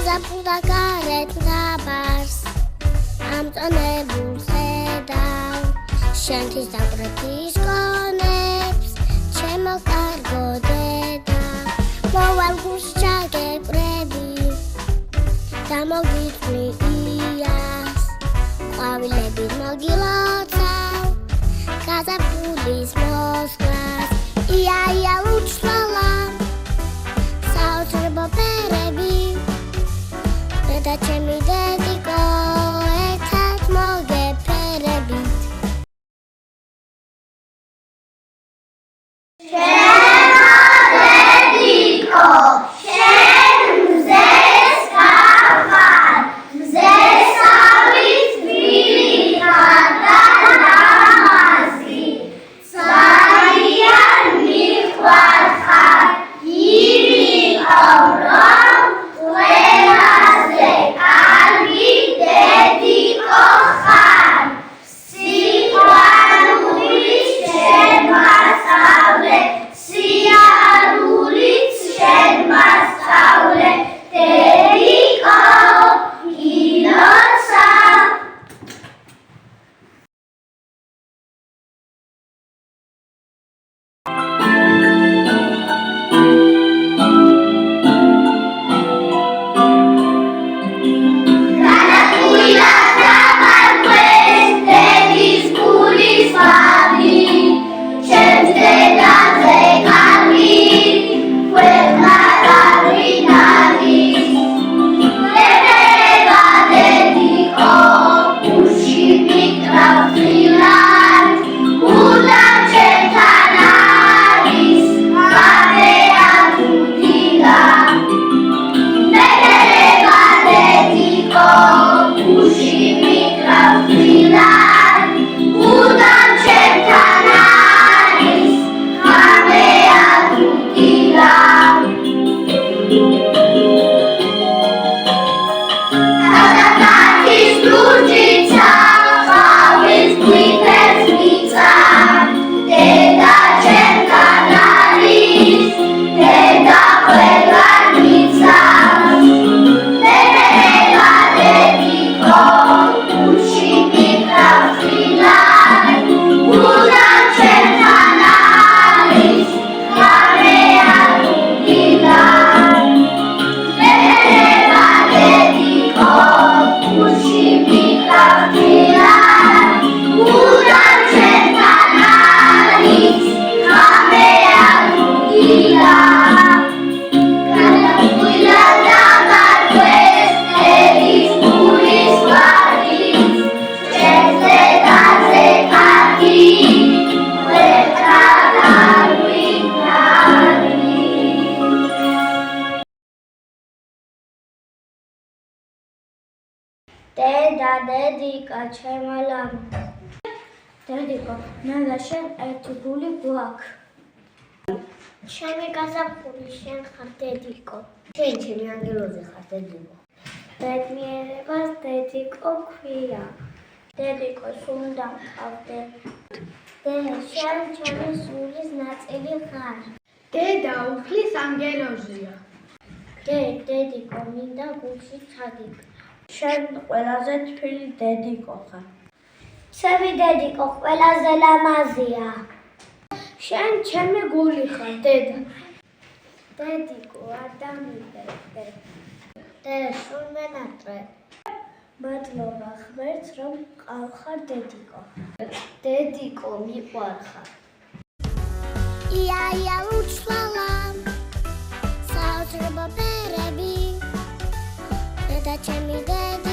გაზაფხულდა გარეთ მდაბარს ამწონებულ ხედავ შენთვის დაკვრეთის კონებს ჩემო კარგო დედა მოვალ გულს ჩაგეკვრები და მოგიწვნი იას ყვავილებით მოგილოცავ გაზაფხულის მოსვლას ია ია უჩვალა საოცრებო ფერები და ჩემი დედიკო ერთად მოგეფერებით დედა დედიკა ჩემო ლამა დედიკო მე და შენ ერთი გული გვაქვს ჩემი გაზაფხული შენ ხარ დედიკო შენ ჩემი ანგელოზი ხარ დედიკო ბედნიერებას დედიკო ქვია დედიკო სულ დამყავდე შენ ჩემი სულის ნაწილი ხარ დედა უფლის ანგელოზია დედიკო მინდა გულში ჩაგიქ შენ ყველაზე თბილი დედიკო ხარ. ჩემი დედიკო ყველაზე ლამაზია. შენ ჩემი გული ხარ, დედა. დედიკო არ დამიბერდე. სულ მენატრე. მადლობა ღმერთს რომ ყავხარ დედიკო. დედიკო მიყვარხარ. ია ია უჩვალა საოცრებო ფერები და ჩემი დედა